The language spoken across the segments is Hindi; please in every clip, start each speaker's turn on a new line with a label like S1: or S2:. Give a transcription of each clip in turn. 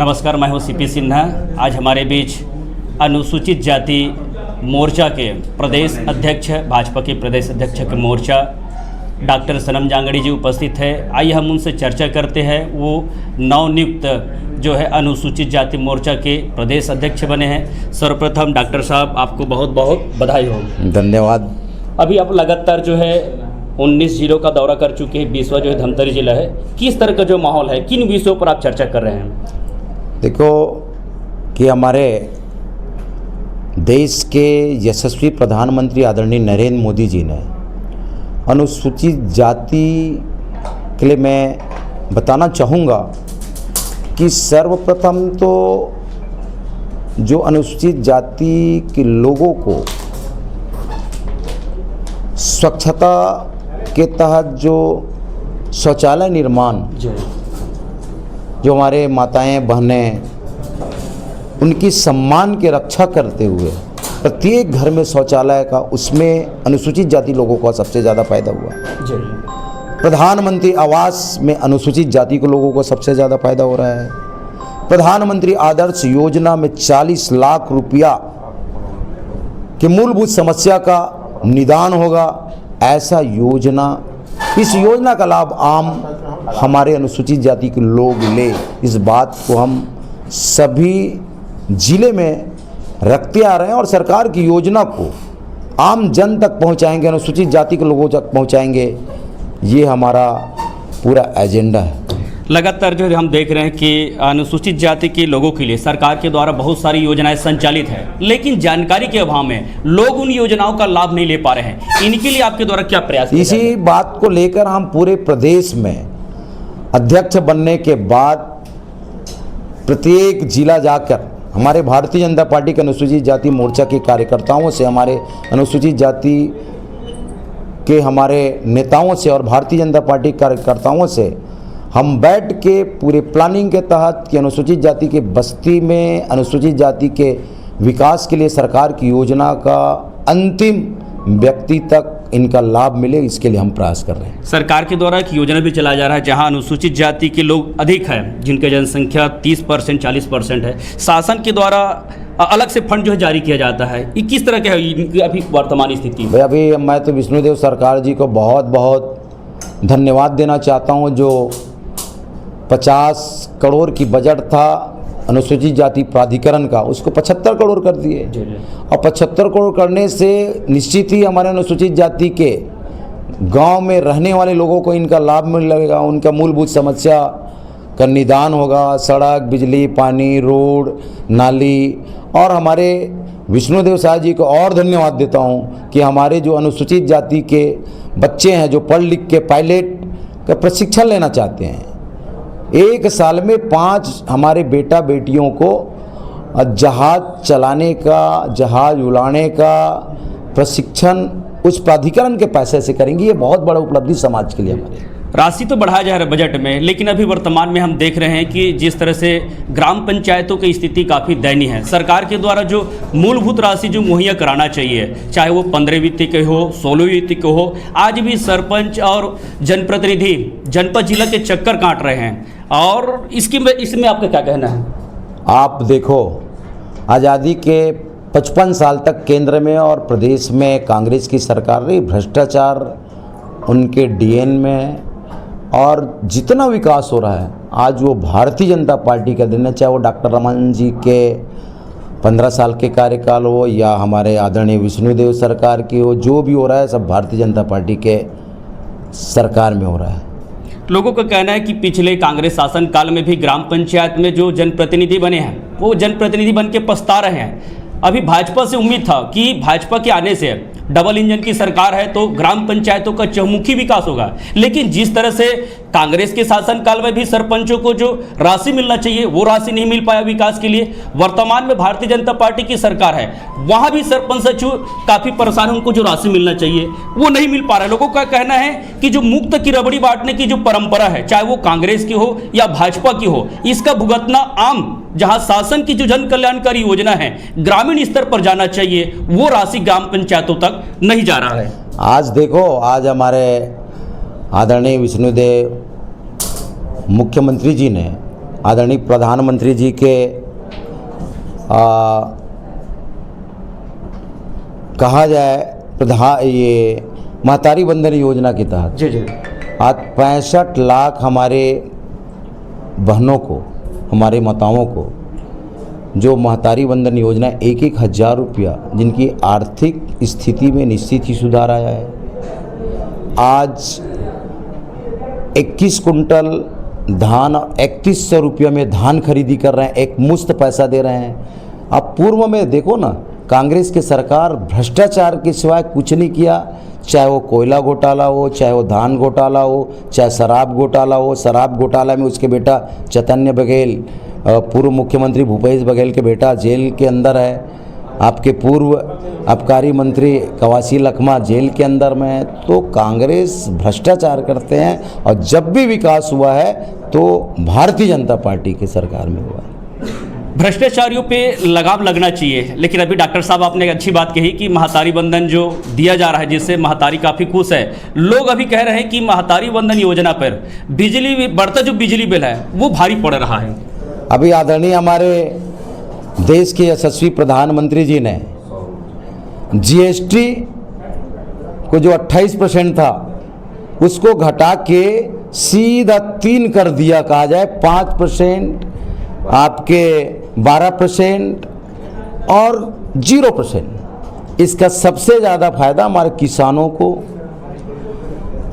S1: नमस्कार, मैं हूं सीपी सिन्हा। आज हमारे बीच अनुसूचित जाति मोर्चा के प्रदेश अध्यक्ष, भाजपा के प्रदेश अध्यक्ष के मोर्चा डॉक्टर सनम जांगड़ी जी उपस्थित है। आइए हम उनसे चर्चा करते हैं। वो नवनियुक्त जो है अनुसूचित जाति मोर्चा के प्रदेश अध्यक्ष बने हैं। सर्वप्रथम डॉक्टर साहब, आपको बहुत बहुत बधाई हो।
S2: धन्यवाद।
S1: अभी आप लगातार जो है 19 जिलों का दौरा कर चुके हैं। 20वां जो है धमतरी जिला है। किस तरह का जो माहौल है, किन विषयों पर आप चर्चा कर रहे हैं?
S2: देखो कि हमारे देश के यशस्वी प्रधानमंत्री आदरणीय नरेंद्र मोदी जी ने अनुसूचित जाति के लिए मैं बताना चाहूँगा कि सर्वप्रथम तो जो अनुसूचित जाति के लोगों को स्वच्छता के तहत जो शौचालय निर्माण, जो हमारे माताएं बहनें उनकी सम्मान की रक्षा करते हुए प्रत्येक घर में शौचालय का, उसमें अनुसूचित जाति लोगों का सबसे ज़्यादा फायदा हुआ। प्रधानमंत्री आवास में अनुसूचित जाति के लोगों को सबसे ज़्यादा फायदा हो रहा है। प्रधानमंत्री आदर्श योजना में 40 लाख रुपया की मूलभूत समस्या का निदान होगा। ऐसा योजना, इस योजना का लाभ आम हमारे अनुसूचित जाति के लोग ले, इस बात को हम सभी जिले में रखते आ रहे हैं और सरकार की योजना को आम जन तक पहुंचाएंगे, अनुसूचित जाति के लोगों तक पहुंचाएंगे। ये हमारा पूरा एजेंडा है।
S1: लगातार जो हम देख रहे हैं कि अनुसूचित जाति के लोगों के लिए सरकार के द्वारा बहुत सारी योजनाएं संचालित है, लेकिन जानकारी के अभाव में लोग उन योजनाओं का लाभ नहीं ले पा रहे हैं। इनके लिए आपके द्वारा क्या प्रयास?
S2: इसी बात को लेकर हम पूरे प्रदेश में अध्यक्ष बनने के बाद प्रत्येक जिला जाकर हमारे भारतीय जनता पार्टी के अनुसूचित जाति मोर्चा के कार्यकर्ताओं से, हमारे अनुसूचित जाति के हमारे नेताओं से और भारतीय जनता पार्टी कार्यकर्ताओं से हम बैठ के पूरे प्लानिंग के तहत कि अनुसूचित जाति के बस्ती में अनुसूचित जाति के विकास के लिए सरकार की योजना का अंतिम व्यक्ति तक इनका लाभ मिले, इसके लिए हम प्रयास कर रहे हैं।
S1: सरकार के द्वारा एक योजना भी चलाया जा रहा है जहां अनुसूचित जाति के लोग अधिक हैं, जिनकी जनसंख्या 30% 40% है। शासन के द्वारा अलग से फंड जो है जारी किया जाता है। ये किस तरह के है इनकी अभी वर्तमान स्थिति?
S2: भाई अभी मैं तो विष्णुदेव सरकार जी को बहुत बहुत धन्यवाद देना चाहता हूँ। जो 50 करोड़ की बजट था अनुसूचित जाति प्राधिकरण का, उसको 75 करोड़ कर दिए। और 75 करोड़ करने से निश्चित ही हमारे अनुसूचित जाति के गांव में रहने वाले लोगों को इनका लाभ मिल लगेगा। उनका मूलभूत समस्या का निदान होगा। सड़क, बिजली, पानी, रोड, नाली। और हमारे विष्णुदेव साहब जी को और धन्यवाद देता हूं कि हमारे जो अनुसूचित जाति के बच्चे हैं, जो पढ़ लिख के पायलट का प्रशिक्षण लेना चाहते हैं, 1 साल में 5 हमारे बेटा बेटियों को जहाज चलाने का, जहाज उड़ाने का प्रशिक्षण उस प्राधिकरण के पैसे से करेंगे। ये बहुत बड़ा उपलब्धि समाज के लिए हमारे।
S1: राशि तो बढ़ाया जा रहा है बजट में, लेकिन अभी वर्तमान में हम देख रहे हैं कि जिस तरह से ग्राम पंचायतों की स्थिति काफ़ी दयनीय है। सरकार के द्वारा जो मूलभूत राशि जो मुहैया कराना चाहिए, चाहे वो 15वीं वित्त के हो, 16वीं वित्त के हो, आज भी सरपंच और जनप्रतिनिधि जनपद जिला के चक्कर काट रहे हैं। और इसमें आपका क्या कहना है?
S2: आप देखो, आज़ादी के 55 साल तक केंद्र में और प्रदेश में कांग्रेस की सरकार रही। भ्रष्टाचार उनके डीएन में, और जितना विकास हो रहा है आज वो भारतीय जनता पार्टी का दिन है। चाहे वो डॉक्टर रमन जी के 15 साल के कार्यकाल हो या हमारे आदरणीय विष्णुदेव सरकार की हो, जो भी हो रहा है सब भारतीय जनता पार्टी के सरकार में हो रहा है।
S1: लोगों का कहना है कि पिछले कांग्रेस शासन काल में भी ग्राम पंचायत में जो जनप्रतिनिधि बने हैं वो जनप्रतिनिधि बन के पछता रहे हैं। अभी भाजपा से उम्मीद था कि भाजपा के आने से डबल इंजन की सरकार है तो ग्राम पंचायतों का चहुमुखी विकास होगा, लेकिन जिस तरह से कांग्रेस के शासनकाल में भी सरपंचों को जो राशि मिलना चाहिए वो राशि नहीं मिल पाया विकास के लिए। वर्तमान में भारतीय जनता पार्टी की सरकार है, वहां भी सरपंच सचिव काफी परेशान है, उनको जो राशि मिलना चाहिए वो नहीं मिल पा रहा है। लोगों का कहना है कि जो मुफ्त की रबड़ी बांटने की जो परंपरा है, चाहे वो कांग्रेस की हो या भाजपा की हो, इसका भुगतना आम, जहां शासन की जो जन कल्याणकारी योजना है ग्रामीण स्तर पर जाना चाहिए, वो राशि ग्राम पंचायतों तक नहीं जा रहा है।
S2: आज देखो, आज हमारे आदरणीय विष्णुदेव मुख्यमंत्री जी ने आदरणीय प्रधानमंत्री जी के कहा जाए ये महतारी वंदन योजना के तहत
S1: जी जी
S2: आज 65 लाख हमारे बहनों को, हमारे माताओं को जो महतारी वंदन योजना 1,000 रुपया जिनकी आर्थिक स्थिति में निश्चित ही सुधार आया है। आज 21 कुंटल धान 3100 रुपये में धान खरीदी कर रहे हैं, एक मुश्त पैसा दे रहे हैं। अब पूर्व में देखो ना, कांग्रेस की सरकार भ्रष्टाचार के सिवाय कुछ नहीं किया, चाहे वो कोयला घोटाला हो, चाहे वो धान घोटाला हो, चाहे शराब घोटाला हो। शराब घोटाला में उसके बेटा चैतन्य बघेल, पूर्व मुख्यमंत्री भूपेश बघेल के बेटा जेल के अंदर है। आपके पूर्व आबकारी मंत्री कवासी लखमा जेल के अंदर में है। तो कांग्रेस भ्रष्टाचार करते हैं, और जब भी विकास हुआ है तो भारतीय जनता पार्टी की सरकार में हुआ है।
S1: भ्रष्टाचारियों पे लगाम लगना चाहिए, लेकिन अभी डॉक्टर साहब आपने एक अच्छी बात कही कि महतारी वंदन जो दिया जा रहा है जिससे महतारी काफ़ी खुश है। लोग अभी कह रहे हैं कि महतारी वंदन योजना पर बिजली बढ़ता जो बिजली बिल है वो भारी पड़ रहा है।
S2: अभी आदरणीय हमारे देश के यशस्वी प्रधानमंत्री जी ने जीएसटी को जो 28% था उसको घटा के सीधा 3 कर दिया, कहा जाए 5%, आपके 12% और 0%। इसका सबसे ज़्यादा फायदा हमारे किसानों को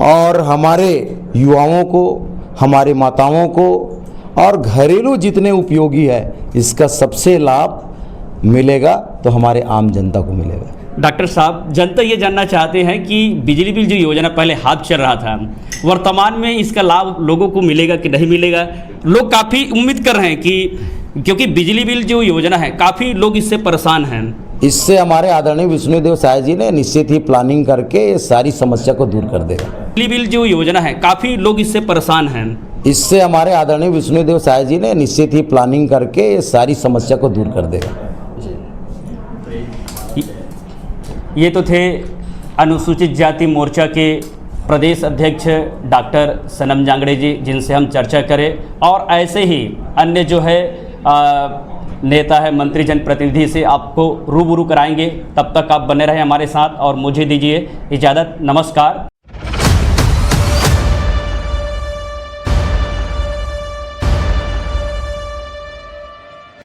S2: और हमारे युवाओं को, हमारे माताओं को और घरेलू जितने उपयोगी है, इसका सबसे लाभ मिलेगा तो हमारे आम जनता को मिलेगा।
S1: डॉक्टर साहब, जनता ये जानना चाहते हैं कि बिजली बिल जो योजना पहले हाथ चल रहा था, वर्तमान में इसका लाभ लोगों को मिलेगा कि नहीं मिलेगा? लोग काफ़ी उम्मीद कर रहे हैं कि क्योंकि बिजली बिल जो योजना है काफ़ी लोग इससे परेशान हैं।
S2: इससे हमारे आदरणीय विष्णुदेव साय जी ने निश्चित ही प्लानिंग करके ये सारी समस्या को दूर कर देगा।
S1: बिजली बिल जो योजना है काफ़ी लोग इससे परेशान हैं।
S2: इससे हमारे आदरणीय विष्णुदेव साय जी ने निश्चित ही प्लानिंग करके ये सारी समस्या को दूर कर देगा।
S1: ये तो थे अनुसूचित जाति मोर्चा के प्रदेश अध्यक्ष डॉक्टर सनम जांगड़े जी, जिनसे हम चर्चा करें, और ऐसे ही अन्य जो है नेता है, मंत्री, जनप्रतिनिधि से आपको रूबरू कराएंगे। तब तक आप बने रहें हमारे साथ और मुझे दीजिए इजाज़त। नमस्कार।